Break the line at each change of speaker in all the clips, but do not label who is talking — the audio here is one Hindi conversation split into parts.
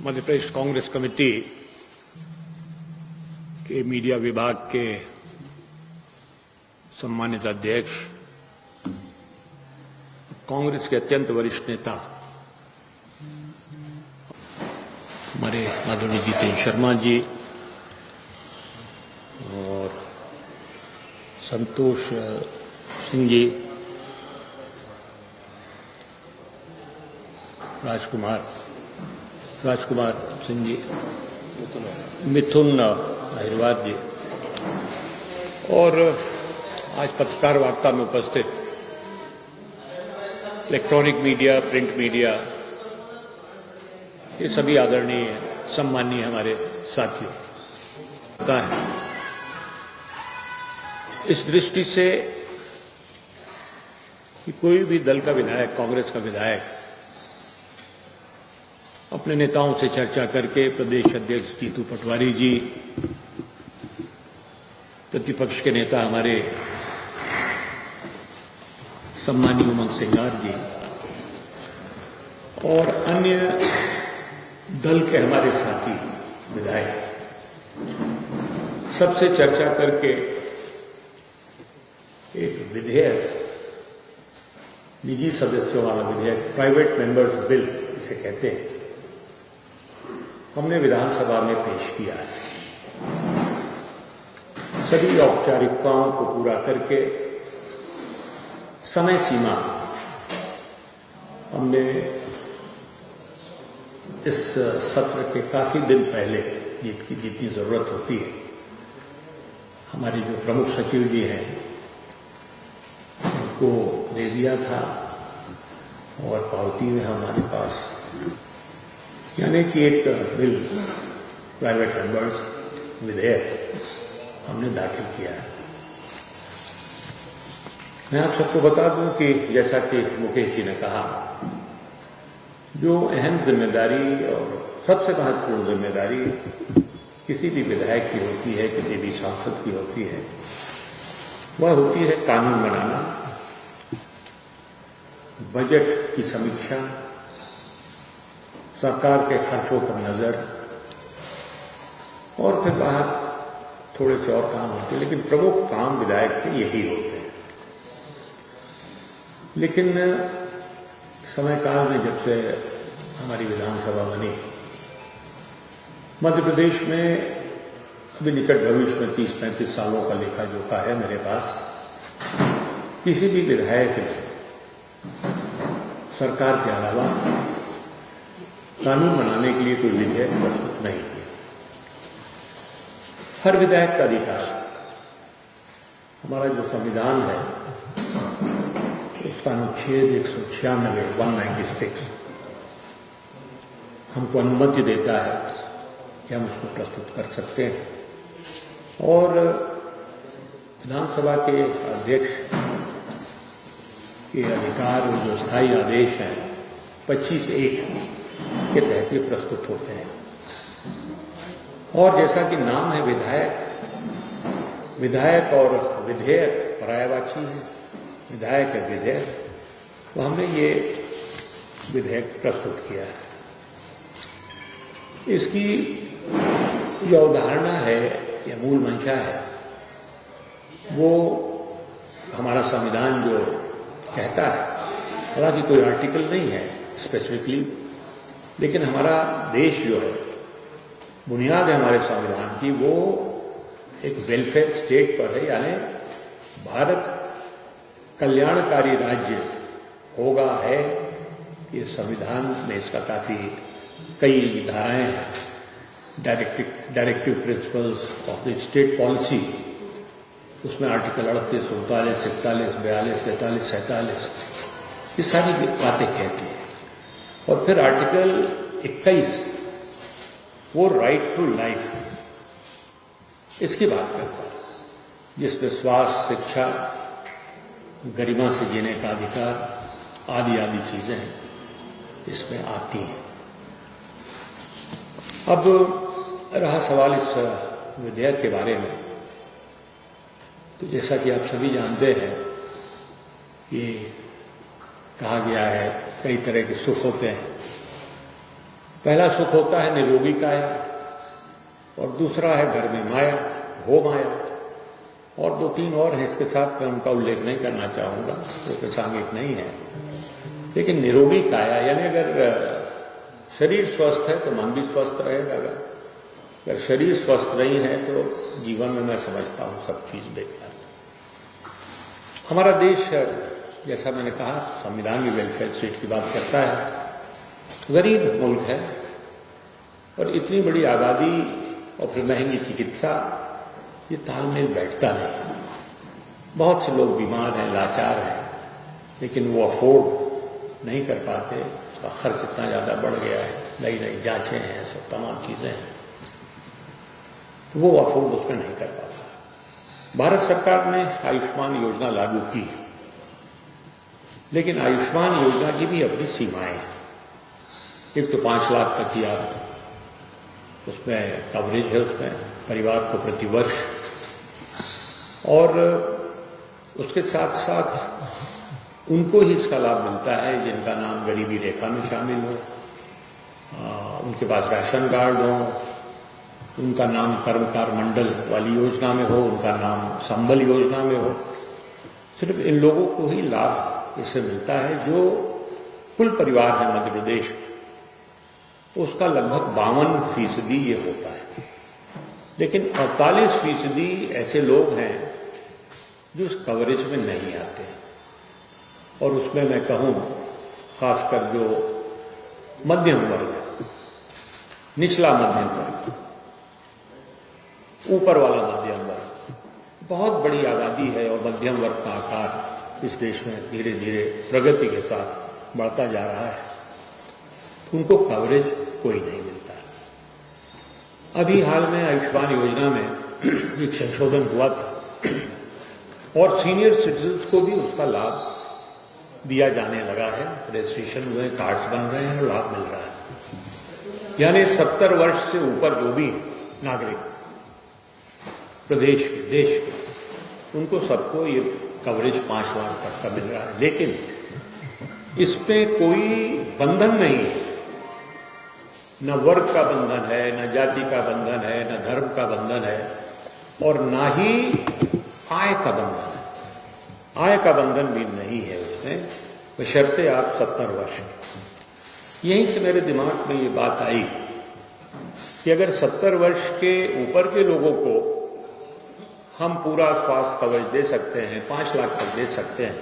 मध्य प्रदेश कांग्रेस कमेटी के मीडिया विभाग के सम्मानित अध्यक्ष, कांग्रेस के अत्यंत वरिष्ठ नेता हमारे आदरणीय जितेंद्र शर्मा जी और संतोष सिंह जी, राजकुमार सिंह जी, मिथुन अहिरवार जी और आज पत्रकार वार्ता में उपस्थित इलेक्ट्रॉनिक मीडिया, प्रिंट मीडिया ये सभी आदरणीय सम्माननीय हमारे साथियों का है। इस दृष्टि से कि कोई भी दल का विधायक, कांग्रेस का विधायक अपने नेताओं से चर्चा करके प्रदेश अध्यक्ष जीतू पटवारी जी, प्रतिपक्ष के नेता हमारे सम्मानीय उमंग सिंगार जी और अन्य दल के हमारे साथी विधायक सबसे चर्चा करके एक विधेयक, निजी सदस्यों वाला विधेयक, प्राइवेट मेंबर्स बिल इसे कहते हैं, हमने विधानसभा में पेश किया है। सभी औपचारिकताओं को पूरा करके समय सीमा हमने इस सत्र के काफी दिन पहले, जितनी जरूरत होती है, हमारे जो प्रमुख सचिव जी हैं उनको दे दिया था और पावती में हमारे पास, यानी कि एक बिल, प्राइवेट मेंबर्स विधेयक हमने दाखिल किया है। मैं आप सबको बता दूं कि जैसा कि मुकेश जी ने कहा, जो अहम जिम्मेदारी और सबसे महत्वपूर्ण जिम्मेदारी किसी भी विधायक की होती है, किसी भी सांसद की होती है, वह होती है कानून बनाना, बजट की समीक्षा, सरकार के खर्चों पर नजर और फिर बाहर थोड़े से और काम होते हैं, लेकिन प्रमुख काम विधायक के यही होते हैं। लेकिन समय काल में जब से हमारी विधानसभा बनी, मध्य प्रदेश में अभी निकट भविष्य में 30-35 सालों का लेखा जोखा है मेरे पास, किसी भी विधायक ने सरकार के अलावा कानून बनाने के लिए कोई विधेयक प्रस्तुत नहीं किया। हर विधायक का अधिकार, हमारा जो संविधान है उसका अनुच्छेद 196 हमको अनुमति देता है कि हम उसको प्रस्तुत कर सकते हैं और विधानसभा के अध्यक्ष के अधिकार, जो स्थायी आदेश हैं 25(1) के तहत ये प्रस्तुत होते हैं। और जैसा कि नाम है विधायक और विधेयक पर्यायवाची है, विधायक है विधेयक, तो हमने ये विधेयक प्रस्तुत किया है। इसकी जो अवधारणा है या मूल मंशा है, वो हमारा संविधान जो कहता है, हालांकि कोई आर्टिकल नहीं है स्पेसिफिकली, लेकिन हमारा देश जो है, बुनियाद है हमारे संविधान की, वो एक वेलफेयर स्टेट पर है, यानी भारत कल्याणकारी राज्य होगा है। ये संविधान में इसका काफी कई धाराएं हैं, directive principles of the state policy, उसमें आर्टिकल 38, 39, 41, 42, 43, 47 ये सारी बातें कहती है। और फिर आर्टिकल 21 वो राइट टू लाइफ, इसकी बात करता है, जिसमें स्वास्थ्य, शिक्षा, गरिमा से जीने का अधिकार आदि आदि चीजें इसमें आती हैं। अब रहा सवाल इस विधेयक के बारे में, तो जैसा कि आप सभी जानते हैं कि कहा गया है कई तरह के सुख होते हैं, पहला सुख होता है निरोगी काया, और दूसरा है घर में माया, हो माया, और 2-3 और हैं, इसके साथ मैं उनका उल्लेख नहीं करना चाहूंगा, वो प्रासंगिक नहीं है। लेकिन निरोगी काया यानी अगर शरीर स्वस्थ है तो मन भी स्वस्थ रहेगा। अगर शरीर स्वस्थ नहीं है तो जीवन में मैं समझता हूं सब चीज बेकार। हमारा देश, जैसा मैंने कहा, संविधान की वेलफेयर स्टेट की बात करता है, गरीब मुल्क है, और इतनी बड़ी आबादी और फिर महंगी चिकित्सा, ये तालमेल बैठता नहीं। बहुत से लोग बीमार हैं, लाचार हैं, लेकिन वो अफोर्ड नहीं कर पाते, उसका खर्च इतना ज्यादा बढ़ गया है, नई नई जांचें हैं, सब तमाम चीजें हैं, तो वो अफोर्ड उसमें नहीं कर पाता। भारत सरकार ने आयुष्मान योजना लागू की, लेकिन आयुष्मान योजना की भी अपनी सीमाएं हैं। एक तो 5 लाख तक की आप उसमें कवरेज है, उसमें परिवार को प्रतिवर्ष, और उसके साथ साथ उनको ही इसका लाभ मिलता है जिनका नाम गरीबी रेखा में शामिल हो, उनके पास राशन कार्ड हो, उनका नाम कर्मकार मंडल वाली योजना में हो, उनका नाम संबल योजना में हो। सिर्फ इन लोगों को ही लाभ इससे मिलता है। जो कुल परिवार है मध्य प्रदेश, उसका लगभग 52% ये होता है, लेकिन 48% ऐसे लोग हैं जो उस कवरेज में नहीं आते। और उसमें मैं कहूं खासकर जो मध्यम वर्ग है, निचला मध्यम वर्ग, ऊपर वाला मध्यम वर्ग, बहुत बड़ी आबादी है, और मध्यम वर्ग का आकार इस देश में धीरे धीरे प्रगति के साथ बढ़ता जा रहा है। उनको कवरेज कोई नहीं मिलता। अभी हाल में आयुष्मान योजना में एक संशोधन हुआ था, और सीनियर सिटीजन्स को भी उसका लाभ दिया जाने लगा है। रजिस्ट्रेशन हुए, कार्ड्स बन रहे हैं और लाभ मिल रहा है। यानी 70 वर्ष से ऊपर जो भी नागरिक प्रदेश के, देश के, उनको सबको ये कवरेज 5 लाख तक का मिल रहा है। लेकिन इसमें कोई बंधन नहीं है, न वर्ग का बंधन है, न जाति का बंधन है, न धर्म का बंधन है, और ना ही आय का बंधन है। आय का बंधन भी नहीं है उसमें, बशर्ते आप 70 वर्ष के। यहीं से मेरे दिमाग में ये बात आई कि अगर 70 वर्ष के ऊपर के लोगों को हम पूरा स्वास्थ्य कवरेज दे सकते हैं, 5 लाख तक दे सकते हैं,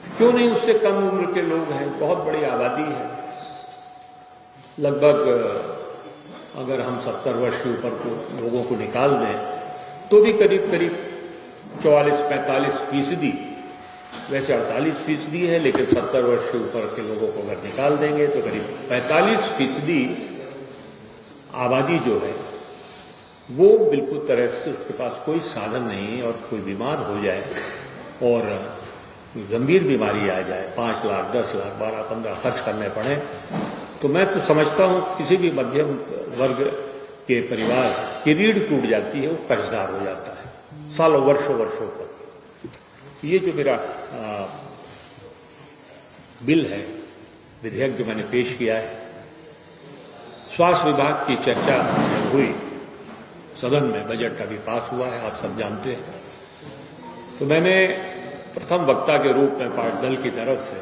तो क्यों नहीं उससे कम उम्र के लोग हैं, बहुत बड़ी आबादी है। लगभग अगर हम 70 वर्ष के ऊपर को लोगों को निकाल दें तो भी करीब करीब 44-45%, वैसे 48% है, लेकिन 70 वर्ष के ऊपर के लोगों को अगर निकाल देंगे तो करीब 45% आबादी जो है वो बिल्कुल तरह से उसके पास कोई साधन नहीं है, और कोई बीमार हो जाए और गंभीर बीमारी आ जाए, 5 लाख, 10 लाख, 12, 15 खर्च करने पड़े, तो मैं तो समझता हूं किसी भी मध्यम वर्ग के परिवार की रीढ़ टूट जाती है, वो कर्जदार हो जाता है सालों वर्षों तक। ये जो मेरा बिल है, विधेयक जो मैंने पेश किया है, स्वास्थ्य विभाग की चर्चा हुई सदन में, बजट का भी पास हुआ है, आप सब जानते हैं। तो मैंने प्रथम वक्ता के रूप में पार्टी दल की तरफ से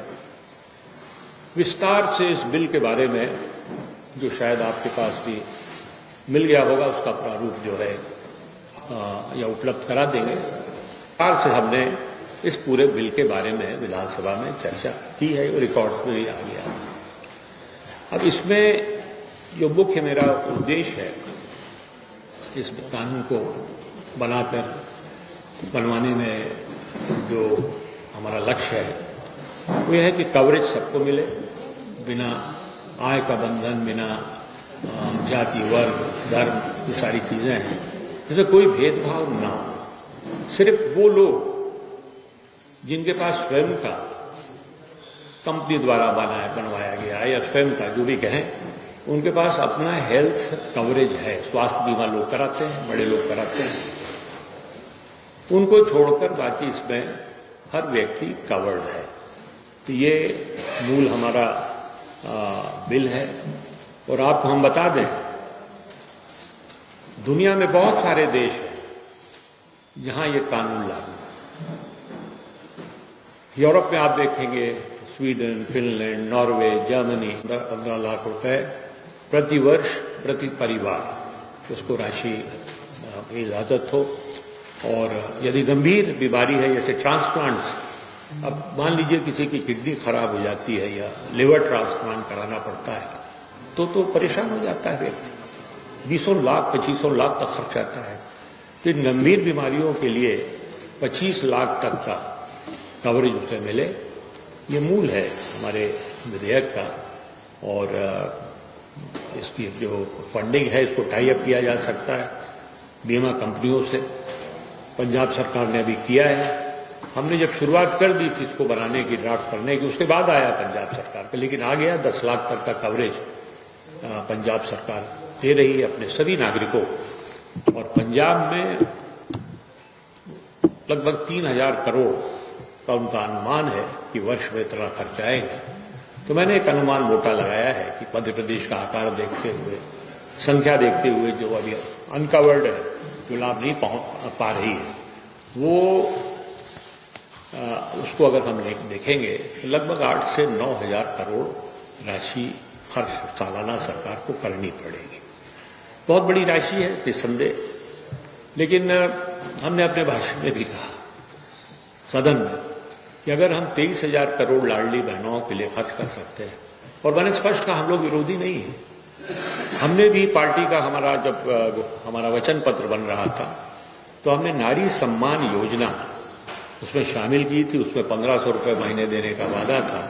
विस्तार से इस बिल के बारे में, जो शायद आपके पास भी मिल गया होगा, उसका प्रारूप जो है या उपलब्ध करा देंगे। विस्तार से हमने इस पूरे बिल के बारे में विधानसभा में चर्चा की है, रिकॉर्ड में भी आ गया। अब इसमें जो मुख्य मेरा उद्देश्य है इस कानून को बनवाने में, जो हमारा लक्ष्य है वो यह है कि कवरेज सबको मिले, बिना आय का बंधन, बिना जाति, वर्ग, धर्म, ये सारी चीजें हैं, इसमें कोई भेदभाव ना हो। सिर्फ वो लोग जिनके पास स्वयं का कंपनी द्वारा बनवाया गया है, या स्वयं का जो भी कहें, उनके पास अपना हेल्थ कवरेज है, स्वास्थ्य बीमा लोग कराते हैं, बड़े लोग कराते हैं, उनको छोड़कर बाकी इसमें हर व्यक्ति कवर्ड है। तो ये मूल हमारा बिल है, और आपको हम बता दें, दुनिया में बहुत सारे देश हैं जहां ये कानून लागू है। यूरोप में आप देखेंगे Sweden, Finland, Norway, Germany 15 lakh रुपए प्रति वर्ष प्रति परिवार उसको राशि की इजाजत हो। और यदि गंभीर बीमारी है जैसे ट्रांसप्लांट्स, अब मान लीजिए किसी की किडनी खराब हो जाती है या लिवर ट्रांसप्लांट कराना पड़ता है तो परेशान हो जाता है व्यक्ति। 20 लाख 25 लाख का खर्च आता है। तो इन गंभीर बीमारियों के लिए 25 लाख तक का कवरेज उसे मिले, ये मूल है हमारे विधेयक का। और इसकी जो फंडिंग है इसको टाई अप किया जा सकता है बीमा कंपनियों से। पंजाब सरकार ने अभी किया है। हमने जब शुरुआत कर दी थी इसको बनाने की, ड्राफ्ट करने की, उसके बाद आया पंजाब सरकार का, लेकिन आ गया 10 लाख तक का कवरेज पंजाब सरकार दे रही है अपने सभी नागरिकों। और पंजाब में लगभग 3000 करोड़ का उनका अनुमान है कि वर्ष में इतना खर्च आएगा। तो मैंने एक अनुमान मोटा लगाया है कि मध्य प्रदेश का आकार देखते हुए, संख्या देखते हुए, जो अभी अनकवर्ड है, जो लाभ नहीं पा रही है, वो उसको अगर हम देखेंगे तो लगभग 8 से 9 हजार करोड़ राशि खर्च सालाना सरकार को करनी पड़ेगी। बहुत बड़ी राशि है निस्संदेह, लेकिन हमने अपने भाषण में भी कहा सदन में कि अगर हम 23,000 करोड़ लाडली बहनों के लिए खर्च कर सकते हैं, और मैंने स्पष्ट कहा हम लोग विरोधी नहीं है। हमने भी पार्टी का जब हमारा वचन पत्र बन रहा था तो हमने नारी सम्मान योजना उसमें शामिल की थी। उसमें 1500 रुपये महीने देने का वादा था।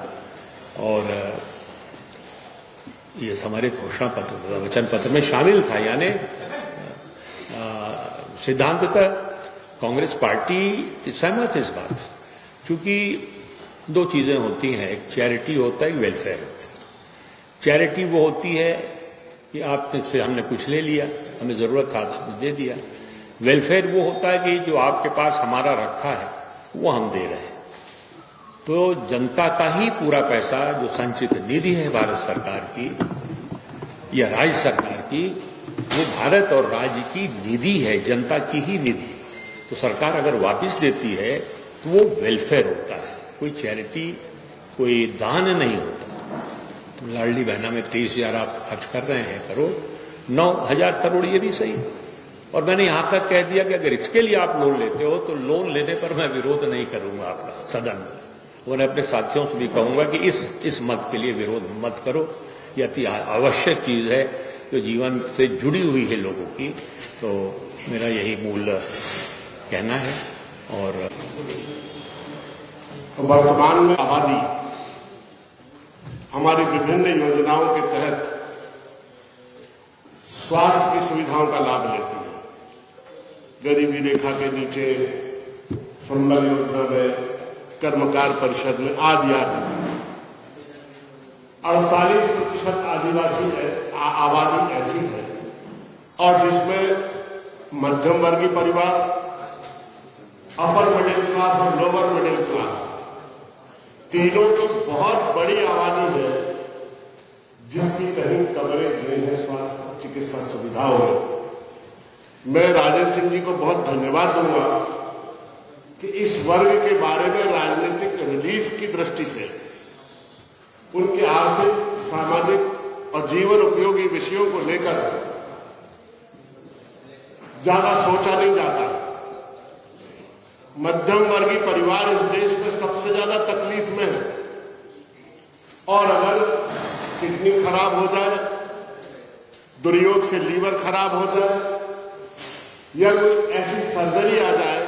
और ये हमारे घोषणा पत्र वचन पत्र में शामिल था। यानी सिद्धांततः कांग्रेस पार्टी सहमत है इस बात से, क्योंकि 2 चीजें होती हैं, एक चैरिटी होता है, एक वेलफेयर होता है। चैरिटी वो होती है कि आपसे हमने कुछ ले लिया, हमें जरूरत था आपने दे दिया। वेलफेयर वो होता है कि जो आपके पास हमारा रखा है वो हम दे रहे हैं। तो जनता का ही पूरा पैसा जो संचित निधि है भारत सरकार की या राज्य सरकार की, वो भारत और राज्य की निधि है, जनता की ही निधि। तो सरकार अगर वापस देती है तो वो वेलफेयर होता है, कोई चैरिटी, कोई दान नहीं होता। तो लाडली बहना में 23,000 आप खर्च कर रहे हैं करोड़, 9,000 करोड़ ये भी सही। और मैंने यहां तक कह दिया कि अगर इसके लिए आप लोन लेते हो तो लोन लेने पर मैं विरोध नहीं करूंगा आपका सदन में। मैं अपने साथियों से भी कहूंगा कि इस मत के लिए विरोध मत करो। यह अति आवश्यक चीज है जो जीवन से जुड़ी हुई है लोगों की। तो मेरा यही मूल कहना है। और
वर्तमान में आबादी हमारी विभिन्न योजनाओं के तहत स्वास्थ्य की सुविधाओं का लाभ लेती है। गरीबी रेखा के नीचे संबल योजना में, कर्मकार परिषद में आदि आदि 48% आदिवासी आबादी ऐसी है और जिसमें मध्यम वर्गीय परिवार, अपर मिडिल क्लास और लोअर मिडिल क्लास, तीनों की बहुत बड़ी आबादी है जिसकी कहीं कवरेज नहीं है स्वास्थ्य चिकित्सा सुविधाओं में। मैं राजेंद्र सिंह जी को बहुत धन्यवाद दूंगा कि इस वर्ग के बारे में राजनीतिक रिलीफ की दृष्टि से उनके आर्थिक, सामाजिक और जीवन उपयोगी विषयों को लेकर ज्यादा सोचा नहीं जाता। मध्यम वर्गीय परिवार इस देश में सबसे ज्यादा तकलीफ में है और अगर किडनी खराब हो जाए, दुर्योग से लीवर खराब हो जाए या कोई ऐसी सर्जरी आ जाए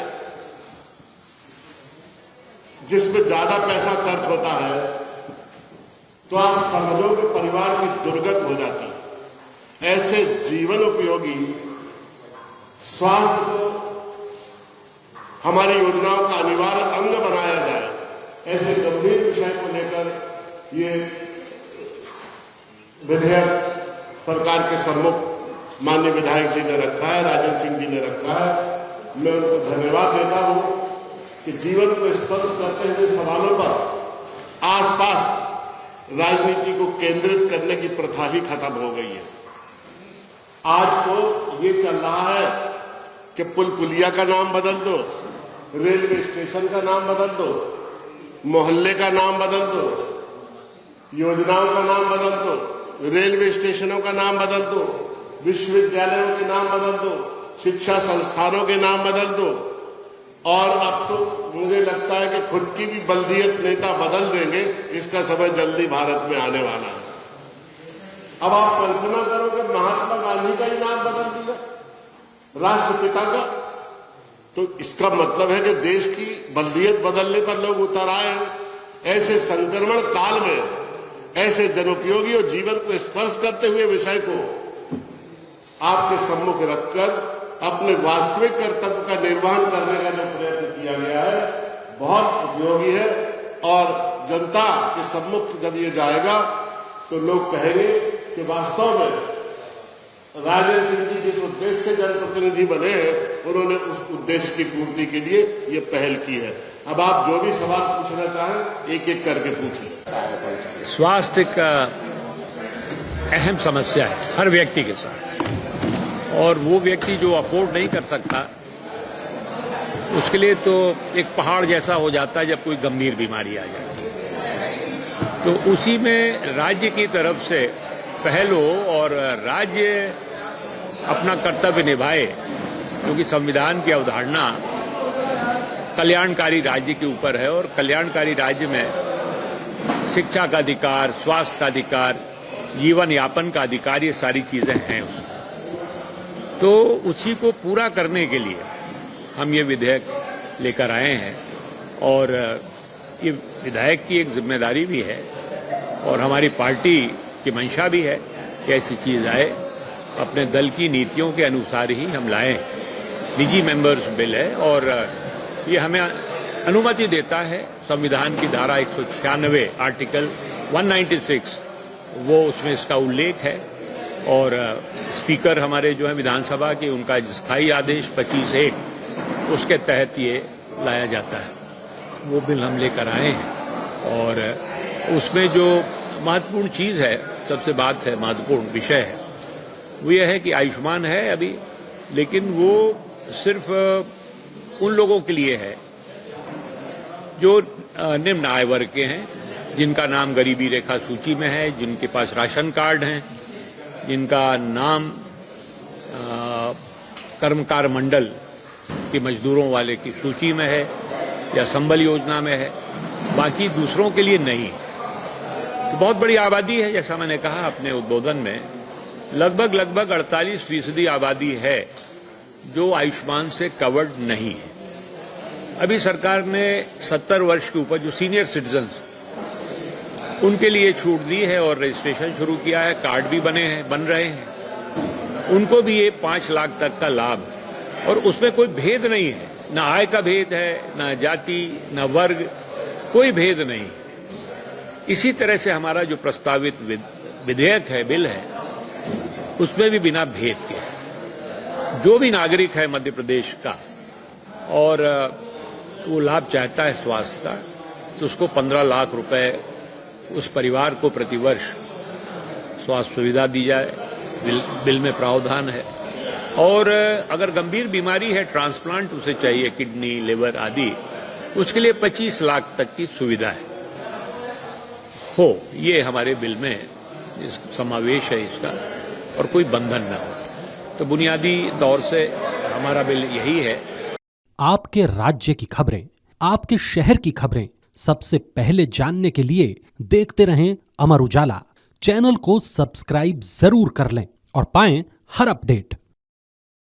जिसमें ज्यादा पैसा खर्च होता है तो आप समझो कि परिवार की दुर्गत हो जाती है। ऐसे जीवन उपयोगी स्वास्थ्य को हमारी योजनाओं का अनिवार्य अंग बनाया जाए, ऐसे गंभीर विषय को लेकर ये विधेयक सरकार के सम्मुख माननीय विधायक जी ने रखा है, राजेंद्र सिंह जी ने रखा है। मैं उनको धन्यवाद देता हूं कि जीवन को स्पर्श करते हुए सवालों पर आसपास राजनीति को केंद्रित करने की प्रथा ही खत्म हो गई है। आज तो ये चल रहा है कि पुल पुलिया का नाम बदल दो, रेलवे स्टेशन का नाम बदल दो, मोहल्ले का नाम बदल दो, योजनाओं का नाम बदल दो, रेलवे स्टेशनों का नाम बदल दो, विश्वविद्यालयों के नाम बदल दो, शिक्षा संस्थानों के नाम बदल दो, और अब तो मुझे लगता है कि खुद की भी बल्दियत नेता बदल देंगे। इसका समय जल्दी भारत में आने वाला है। अब आप कल्पना करो कि महात्मा गांधी का ही नाम बदल दिया, राष्ट्रपिता का, तो इसका मतलब है कि देश की बल्दियत बदलने पर लोग उतर आए हैं। ऐसे संक्रमण काल में ऐसे जनोपयोगी और जीवन को स्पर्श करते हुए विषय को आपके सम्मुख रखकर अपने वास्तविक कर्तव्य का निर्वहन करने का जो प्रयत्न किया गया है बहुत उपयोगी है, और जनता के सम्मुख जब ये जाएगा तो लोग कहेंगे कि वास्तव में राजेंद्र सिंह जी जिस उद्देश्य से जनप्रतिनिधि बने हैं उन्होंने उस उद्देश्य की पूर्ति के लिए ये पहल की है। अब आप जो भी सवाल पूछना चाहें एक एक करके पूछिए।
स्वास्थ्य का अहम समस्या है हर व्यक्ति के साथ, और वो व्यक्ति जो अफोर्ड नहीं कर सकता उसके लिए तो एक पहाड़ जैसा हो जाता है जब कोई गंभीर बीमारी आ जाती है। तो उसी में राज्य की तरफ से पहल हो और राज्य अपना कर्तव्य निभाए, क्योंकि संविधान की अवधारणा कल्याणकारी राज्य के ऊपर है, और कल्याणकारी राज्य में शिक्षा का अधिकार, स्वास्थ्य का अधिकार, जीवन यापन का अधिकार, ये सारी चीजें हैं उसमें। तो उसी को पूरा करने के लिए हम ये विधेयक लेकर आए हैं, और ये विधायक की एक जिम्मेदारी भी है और हमारी पार्टी की मंशा भी है कि ऐसी चीज आए। अपने दल की नीतियों के अनुसार ही हम लाए। निजी मेंबर्स बिल है और ये हमें अनुमति देता है। संविधान की धारा 196 आर्टिकल 196 वो उसमें इसका उल्लेख है, और स्पीकर हमारे जो है विधानसभा के, उनका स्थायी आदेश 25(1) उसके तहत ये लाया जाता है। वो बिल हम लेकर आए हैं, और उसमें जो महत्वपूर्ण चीज है, सबसे बात है, महत्वपूर्ण विषय है, वो ये है कि आयुष्मान है अभी, लेकिन वो सिर्फ उन लोगों के लिए है जो निम्न आय वर्ग के हैं, जिनका नाम गरीबी रेखा सूची में है, जिनके पास राशन कार्ड हैं, जिनका नाम कर्मकार मंडल के मजदूरों वाले की सूची में है या संबल योजना में है, बाकी दूसरों के लिए नहीं है। तो बहुत बड़ी आबादी है, जैसा मैंने कहा अपने उद्बोधन में, लगभग 48% आबादी है जो आयुष्मान से कवर्ड नहीं है। अभी सरकार ने 70 वर्ष के ऊपर जो सीनियर सिटीजन्स, उनके लिए छूट दी है और रजिस्ट्रेशन शुरू किया है, कार्ड भी बन रहे हैं। उनको भी ये 5 लाख तक का लाभ, और उसमें कोई भेद नहीं है, ना आय का भेद है, ना जाति, ना वर्ग, कोई भेद नहीं। इसी तरह से हमारा जो प्रस्तावित विधेयक है, बिल है, उसमें भी बिना भेद के जो भी नागरिक है मध्य प्रदेश का और वो लाभ चाहता है स्वास्थ्य का, तो उसको 15 लाख रुपए उस परिवार को प्रतिवर्ष स्वास्थ्य सुविधा दी जाए। बिल में प्रावधान है। और अगर गंभीर बीमारी है, ट्रांसप्लांट उसे चाहिए, किडनी, लिवर आदि, उसके लिए 25 लाख तक की सुविधा है। ये हमारे बिल में समावेश है इसका, और कोई बंधन न हो। तो बुनियादी तौर से हमारा बिल यही है।
आपके राज्य की खबरें, आपके शहर की खबरें सबसे पहले जानने के लिए देखते रहें अमर उजाला। चैनल को सब्सक्राइब जरूर कर लें और पाएं हर अपडेट।